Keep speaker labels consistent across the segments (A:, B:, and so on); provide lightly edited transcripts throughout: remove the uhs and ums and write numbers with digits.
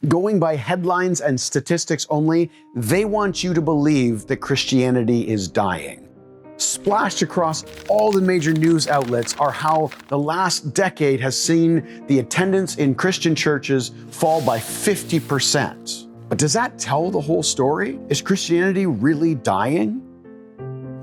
A: Going by headlines and statistics only, they want you to believe that Christianity is dying. Splashed across all the major news outlets are how the last decade has seen the attendance in Christian churches fall by 50%. But does that tell the whole story? Is Christianity really dying?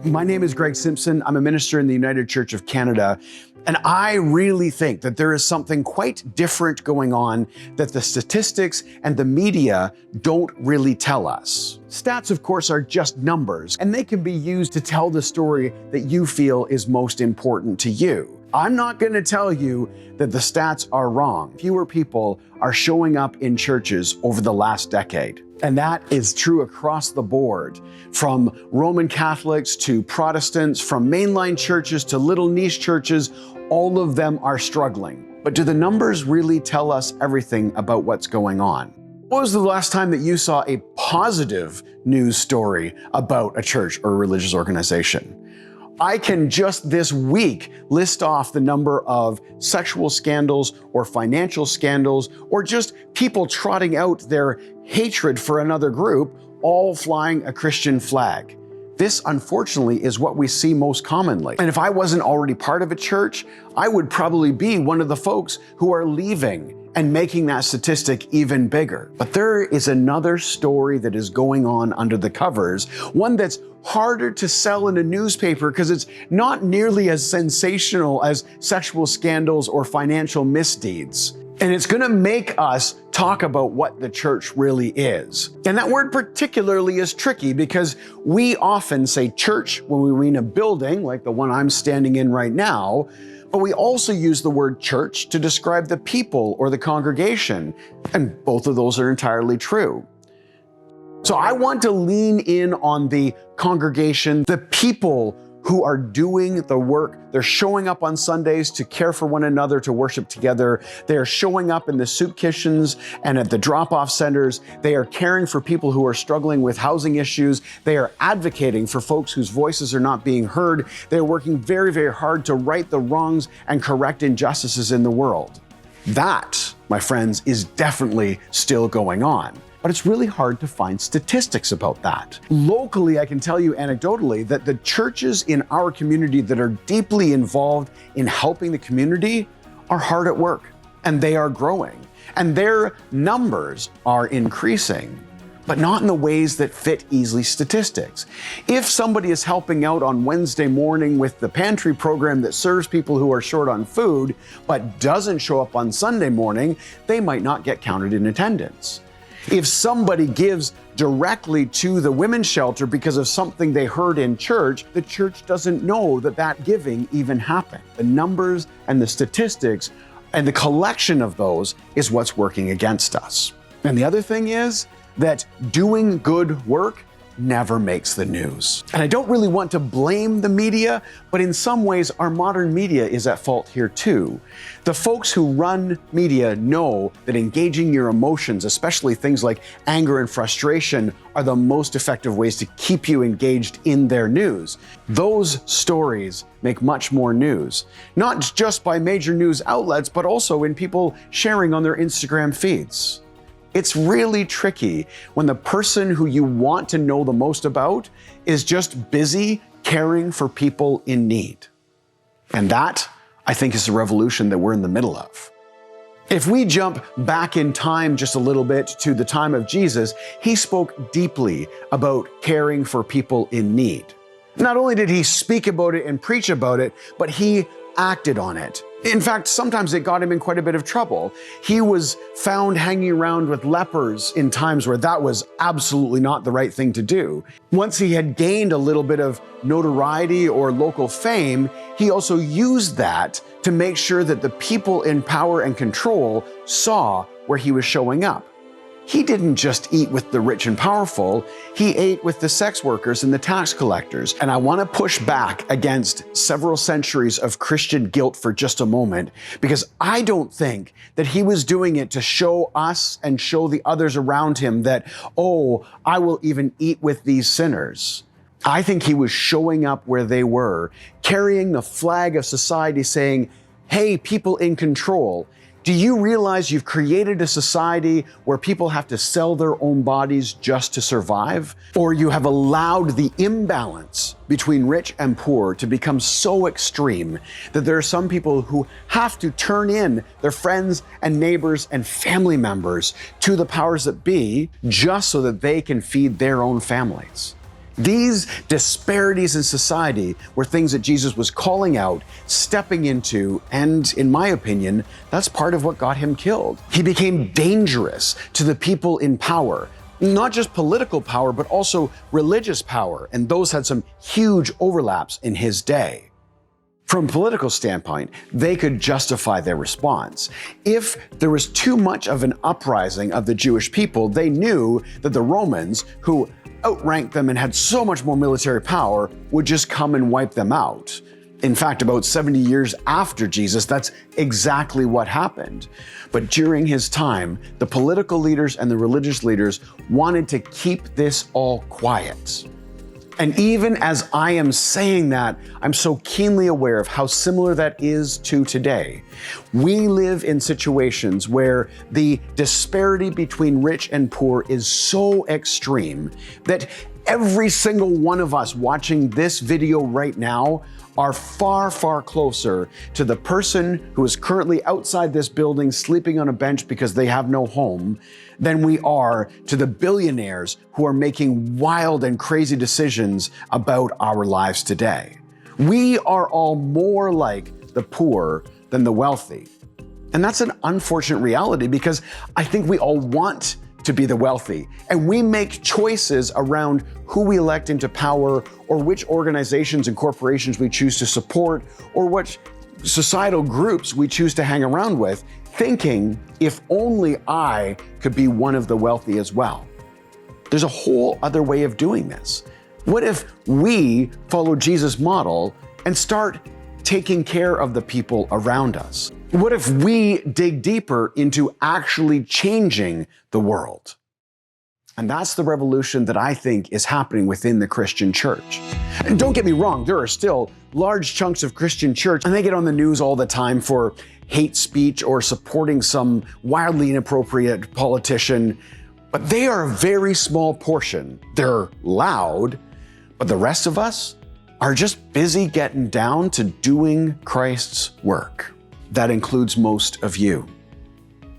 A: My name is Greg Simpson. I'm a minister in the United Church of Canada, and I really think that there is something quite different going on that the statistics and the media don't really tell us. Stats, of course, are just numbers, and they can be used to tell the story that you feel is most important to you. I'm not going to tell you that the stats are wrong. Fewer people are showing up in churches over the last decade. And that is true across the board, from Roman Catholics to Protestants, from mainline churches to little niche churches. All of them are struggling. But do the numbers really tell us everything about what's going on? When was the last time that you saw a positive news story about a church or a religious organization? I can just this week list off the number of sexual scandals or financial scandals or just people trotting out their hatred for another group, all flying a Christian flag. This, unfortunately, is what we see most commonly. And if I wasn't already part of a church, I would probably be one of the folks who are leaving and making that statistic even bigger. But there is another story that is going on under the covers, one that's harder to sell in a newspaper because it's not nearly as sensational as sexual scandals or financial misdeeds. And it's going to make us talk about what the church really is. And that word particularly is tricky because we often say church when we mean a building like the one I'm standing in right now, but we also use the word church to describe the people or the congregation. And both of those are entirely true. So I want to lean in on the congregation, the people who are doing the work. They're showing up on Sundays to care for one another, to worship together. They are showing up in the soup kitchens and at the drop-off centers. They are caring for people who are struggling with housing issues. They are advocating for folks whose voices are not being heard. They're working very, very hard to right the wrongs and correct injustices in the world. That, my friends, is definitely still going on. But it's really hard to find statistics about that. Locally, I can tell you anecdotally that the churches in our community that are deeply involved in helping the community are hard at work, and they are growing, and their numbers are increasing, but not in the ways that fit easily statistics. If somebody is helping out on Wednesday morning with the pantry program that serves people who are short on food, but doesn't show up on Sunday morning, they might not get counted in attendance. If somebody gives directly to the women's shelter because of something they heard in church, the church doesn't know that that giving even happened. The numbers and the statistics and the collection of those is what's working against us. And the other thing is that doing good work never makes the news. And I don't really want to blame the media, but in some ways our modern media is at fault here too. The folks who run media know that engaging your emotions, especially things like anger and frustration, are the most effective ways to keep you engaged in their news. Those stories make much more news, not just by major news outlets, but also in people sharing on their Instagram feeds. It's really tricky when the person who you want to know the most about is just busy caring for people in need. And that, I think, is the revolution that we're in the middle of. If we jump back in time just a little bit to the time of Jesus, he spoke deeply about caring for people in need. Not only did he speak about it and preach about it, but he acted on it. In fact, sometimes it got him in quite a bit of trouble. He was found hanging around with lepers in times where that was absolutely not the right thing to do. Once he had gained a little bit of notoriety or local fame, he also used that to make sure that the people in power and control saw where he was showing up. He didn't just eat with the rich and powerful, he ate with the sex workers and the tax collectors. And I want to push back against several centuries of Christian guilt for just a moment, because I don't think that he was doing it to show us and show the others around him that, oh, I will even eat with these sinners. I think he was showing up where they were, carrying the flag of society saying, hey, people in control, Do you realize you've created a society where people have to sell their own bodies just to survive? Or you have allowed the imbalance between rich and poor to become so extreme that there are some people who have to turn in their friends and neighbors and family members to the powers that be just so that they can feed their own families? These disparities in society were things that Jesus was calling out, stepping into, and in my opinion, that's part of what got him killed. He became dangerous to the people in power, not just political power, but also religious power, and those had some huge overlaps in his day. From a political standpoint, they could justify their response. If there was too much of an uprising of the Jewish people, they knew that the Romans, who outranked them and had so much more military power, would just come and wipe them out. In fact, about 70 years after Jesus, that's exactly what happened. But during his time, the political leaders and the religious leaders wanted to keep this all quiet. And even as I am saying that, I'm so keenly aware of how similar that is to today. We live in situations where the disparity between rich and poor is so extreme that every single one of us watching this video right now are far, far closer to the person who is currently outside this building sleeping on a bench because they have no home than we are to the billionaires who are making wild and crazy decisions about our lives today. We are all more like the poor than the wealthy. And that's an unfortunate reality because I think we all want to be the wealthy, and we make choices around who we elect into power or which organizations and corporations we choose to support or which societal groups we choose to hang around with, thinking if only I could be one of the wealthy as well. There's a whole other way of doing this. What if we follow Jesus' model and start taking care of the people around us? What if we dig deeper into actually changing the world? And that's the revolution that I think is happening within the Christian church. And don't get me wrong, there are still large chunks of Christian church, and they get on the news all the time for hate speech or supporting some wildly inappropriate politician, but they are a very small portion. They're loud, but the rest of us are just busy getting down to doing Christ's work. That includes most of you.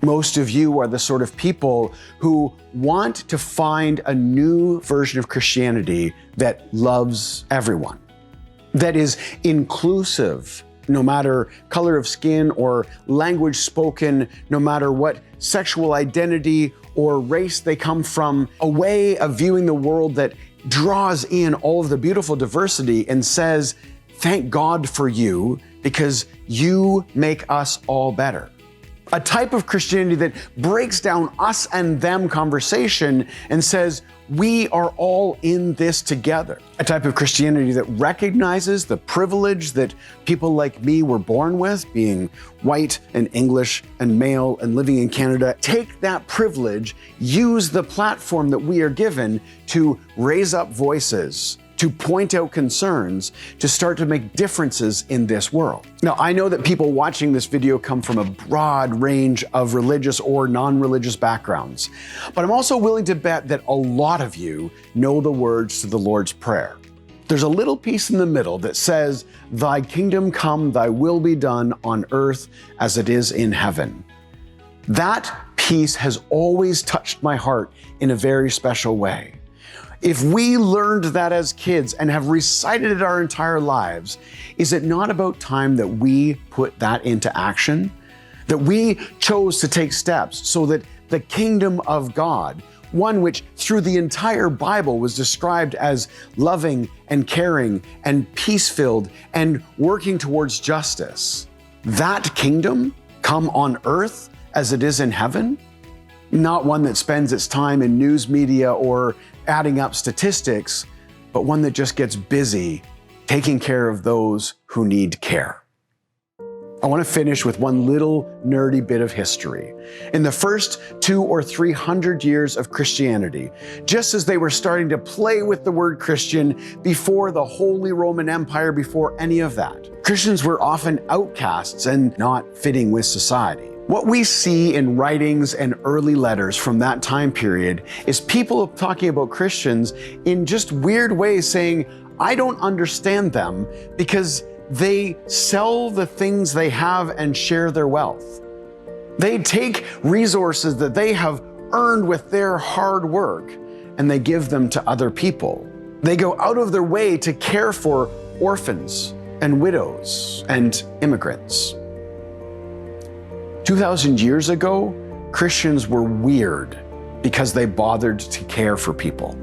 A: Most of you are the sort of people who want to find a new version of Christianity that loves everyone, that is inclusive, no matter color of skin or language spoken, no matter what sexual identity or race they come from, a way of viewing the world that draws in all of the beautiful diversity and says, thank God for you because you make us all better. A type of Christianity that breaks down us and them conversation and says, we are all in this together. A type of Christianity that recognizes the privilege that people like me were born with, being white and English and male and living in Canada. Take that privilege, use the platform that we are given to raise up voices, to point out concerns, to start to make differences in this world. Now, I know that people watching this video come from a broad range of religious or non-religious backgrounds, but I'm also willing to bet that a lot of you know the words to the Lord's Prayer. There's a little piece in the middle that says, "Thy kingdom come, thy will be done on earth as it is in heaven." That piece has always touched my heart in a very special way. If we learned that as kids and have recited it our entire lives, is it not about time that we put that into action? That we chose to take steps so that the kingdom of God, one which through the entire Bible was described as loving and caring and peace-filled and working towards justice, that kingdom come on earth as it is in heaven? Not one that spends its time in news media or adding up statistics, but one that just gets busy taking care of those who need care. I want to finish with one little nerdy bit of history. In the first 200 or 300 years of Christianity, just as they were starting to play with the word Christian before the Holy Roman Empire, before any of that, Christians were often outcasts and not fitting with society. What we see in writings and early letters from that time period is people talking about Christians in just weird ways, saying, I don't understand them because they sell the things they have and share their wealth. They take resources that they have earned with their hard work and they give them to other people. They go out of their way to care for orphans and widows and immigrants. 2,000 years ago, Christians were weird because they bothered to care for people.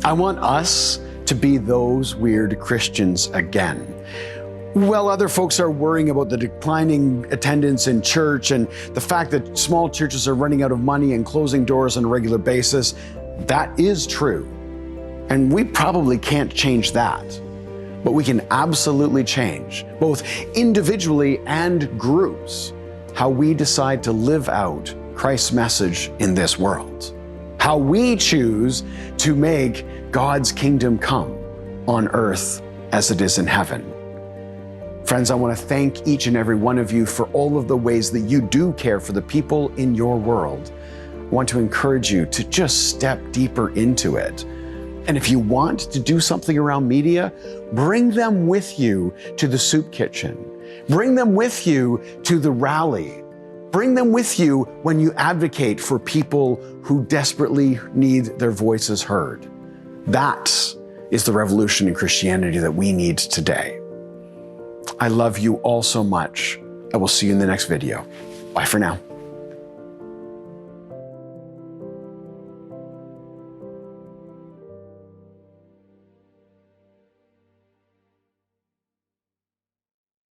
A: I want us to be those weird Christians again. While other folks are worrying about the declining attendance in church and the fact that small churches are running out of money and closing doors on a regular basis, that is true. And we probably can't change that. But we can absolutely change, both individually and groups, how we decide to live out Christ's message in this world. How we choose to make God's kingdom come on earth as it is in heaven. Friends, I want to thank each and every one of you for all of the ways that you do care for the people in your world. I want to encourage you to just step deeper into it. And if you want to do something around media, bring them with you to the soup kitchen. Bring them with you to the rally. Bring them with you when you advocate for people who desperately need their voices heard. That is the revolution in Christianity that we need today. I love you all so much. I will see you in the next video. Bye for now.